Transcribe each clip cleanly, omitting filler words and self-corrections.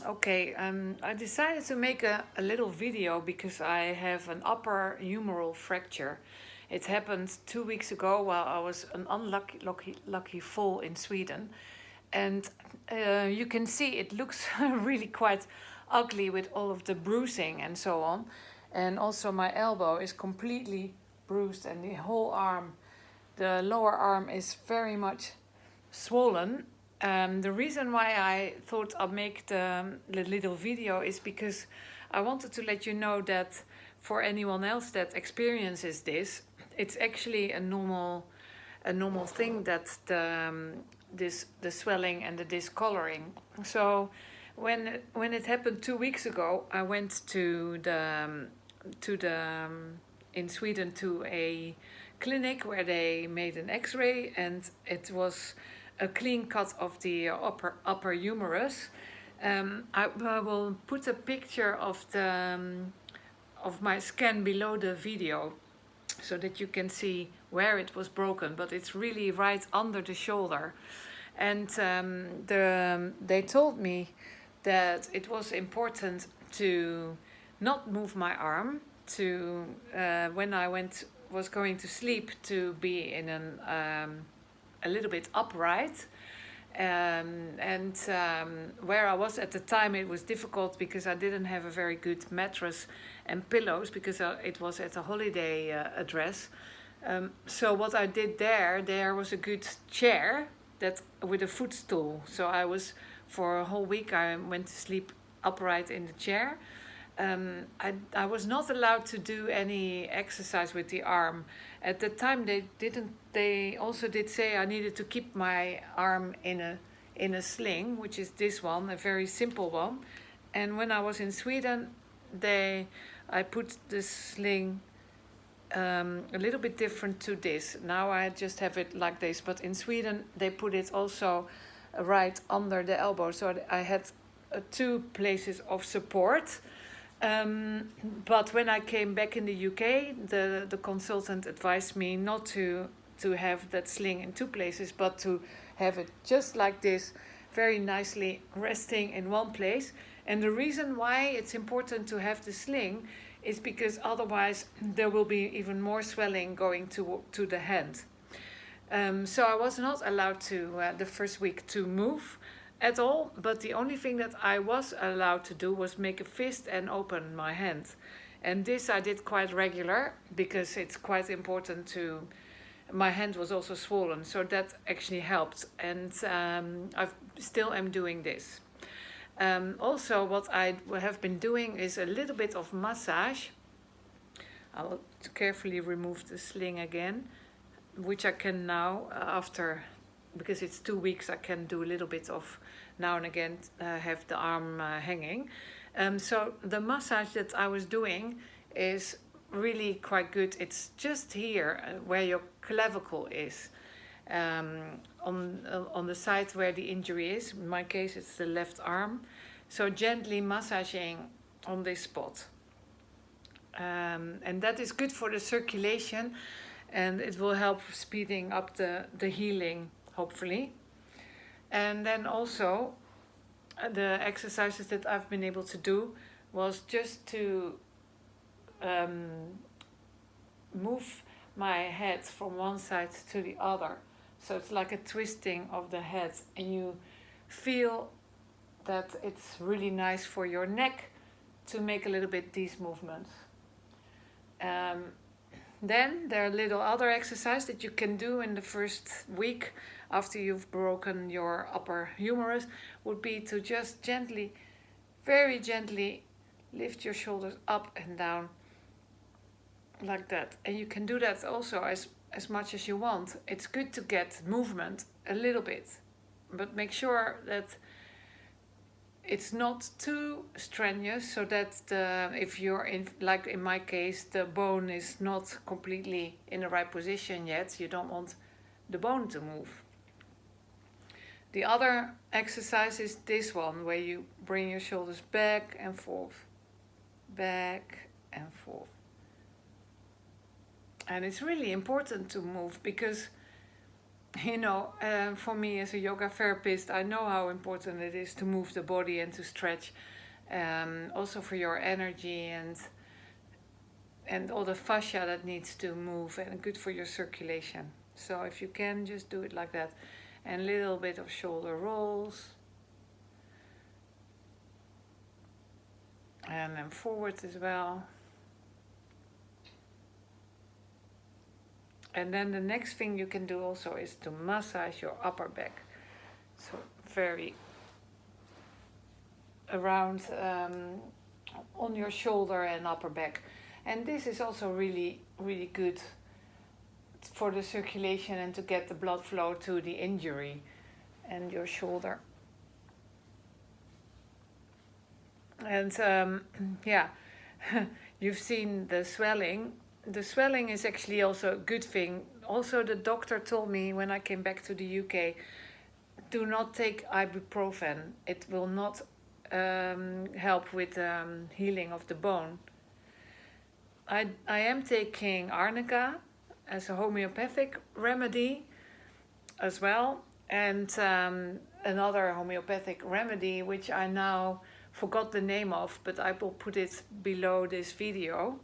Okay, I decided to make a little video because I have an upper humeral fracture. It happened 2 weeks ago while I was an lucky fall in Sweden. And you can see it looks really quite ugly with all of the bruising and so on. And also my elbow is completely bruised and the whole arm, the lower arm is very much swollen. The reason why I thought I'll make the little video is because I wanted to let you know that for anyone else that experiences this, it's actually a normal thing that the swelling and the discoloring. So when it happened 2 weeks ago, I went to the in Sweden to a clinic where they made an X-ray, and it was a clean cut of the upper humerus. I will put a picture of my scan below the video so that you can see where it was broken, but it's really right under the shoulder. And they told me that it was important to not move my arm, to when I was going to sleep, to be in a little bit upright. And where I was at the time, it was difficult because I didn't have a very good mattress and pillows because it was at a holiday address. So what I did there was a good chair that with a footstool. So for a whole week I went to sleep upright in the chair. I was not allowed to do any exercise with the arm. At the time they also did say I needed to keep my arm in a sling, which is this one, a very simple one. And when I was in Sweden, I put the sling a little bit different to this. Now I just have it like this, but in Sweden they put it also right under the elbow, so I had 2 places of support. But when I came back in the UK, the consultant advised me not to have that sling in 2 places, but to have it just like this, very nicely resting in one place. And the reason why it's important to have the sling is because otherwise there will be even more swelling going to the hand. So I was not allowed to, the first week, to move at all, but the only thing that I was allowed to do was make a fist and open my hand. And this I did quite regular because it's quite important to... My hand was also swollen, so that actually helped. And I still am doing this. Also, what I have been doing is a little bit of massage. I will carefully remove the sling again, which I can now, because it's 2 weeks, I can do a little bit of now and again, have the arm hanging. So the massage that I was doing is really quite good. It's just here where your clavicle is, on the side where the injury is. In my case, it's the left arm. So gently massaging on this spot. And that is good for the circulation, and it will help speeding up the healing, hopefully. And then also the exercises that I've been able to do was just to move my head from one side to the other. So it's like a twisting of the head, and you feel that it's really nice for your neck to make a little bit these movements. Then there are little other exercises that you can do in the first week after you've broken your upper humerus, would be to just gently, very gently lift your shoulders up and down like that. And you can do that also as much as you want. It's good to get movement a little bit, but make sure that it's not too strenuous, so that if you're in, like in my case, the bone is not completely in the right position yet, you don't want the bone to move. The other exercise is this one, where you bring your shoulders back and forth, back and forth. And it's really important to move, because you know, for me as a yoga therapist, I know how important it is to move the body and to stretch, also for your energy and all the fascia that needs to move, and good for your circulation. So if you can, just do it like that. And a little bit of shoulder rolls. And then forward as well. And then the next thing you can do also is to massage your upper back. So very around on your shoulder and upper back. And this is also really, really good for the circulation and to get the blood flow to the injury and your shoulder. And yeah, you've seen the swelling. The swelling is actually also a good thing. Also, the doctor told me when I came back to the UK, do not take ibuprofen. It will not help with healing of the bone. I am taking arnica as a homeopathic remedy as well, and another homeopathic remedy which I now forgot the name of, but I will put it below this video.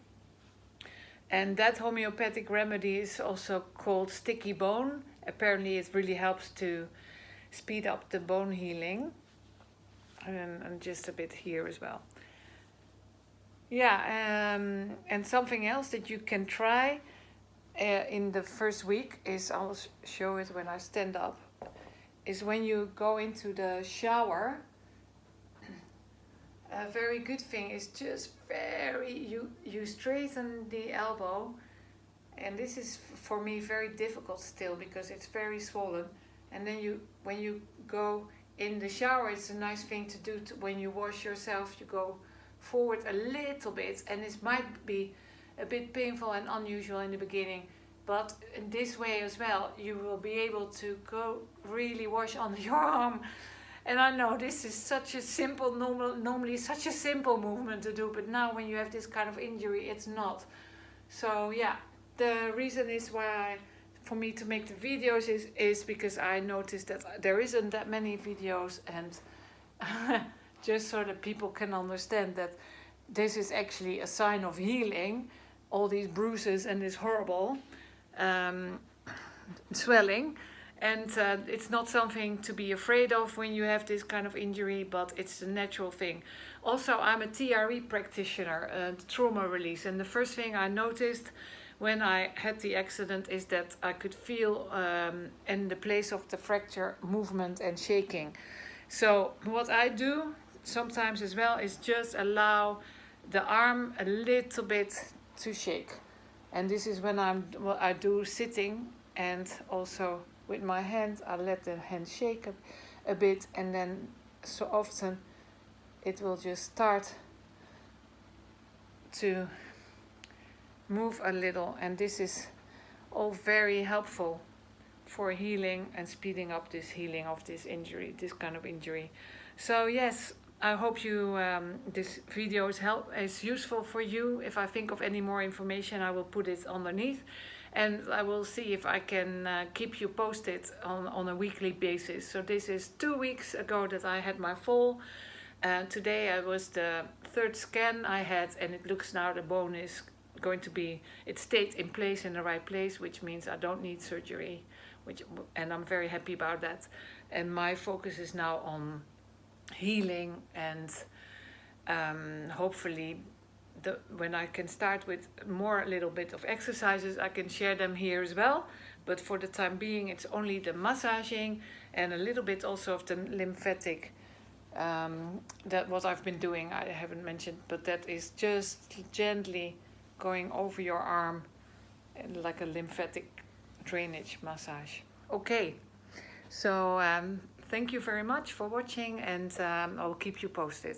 And that homeopathic remedy is also called sticky bone. Apparently it really helps to speed up the bone healing. And just a bit here as well. Yeah, and something else that you can try in the first week is, I'll show it when I stand up, is when you go into the shower. A very good thing is just you straighten the elbow, and this is for me very difficult still because it's very swollen. And then when you go in the shower, it's a nice thing to do when you wash yourself. You go forward a little bit, and this might be a bit painful and unusual in the beginning, but in this way as well you will be able to go really wash under your arm. And I know this is such a simple, normally such a simple movement to do, but now when you have this kind of injury, it's not. So yeah, the reason is for me to make the videos is because I noticed that there isn't that many videos, and just so that people can understand that this is actually a sign of healing, all these bruises and this horrible swelling. And it's not something to be afraid of when you have this kind of injury, but it's a natural thing. Also, I'm a TRE practitioner, trauma release. And the first thing I noticed when I had the accident is that I could feel in the place of the fracture movement and shaking. So what I do sometimes as well is just allow the arm a little bit to shake. And this is when what I do sitting, and also with my hand, I let the hand shake a bit, and then so often it will just start to move a little, and this is all very helpful for healing and speeding up this healing of this injury, this kind of injury. So yes, I hope you this video is useful for you. If I think of any more information, I will put it underneath. And I will see if I can keep you posted on a weekly basis. So this is 2 weeks ago that I had my fall. Today I was the third scan I had, and it looks now the bone is going to be, it stayed in place, in the right place, which means I don't need surgery, and I'm very happy about that. And my focus is now on healing, and hopefully when I can start with a little bit of exercises, I can share them here as well. But for the time being, it's only the massaging and a little bit also of the lymphatic. That what I've been doing, I haven't mentioned, but that is just gently going over your arm, like a lymphatic drainage massage. Okay, so thank you very much for watching, and I'll keep you posted.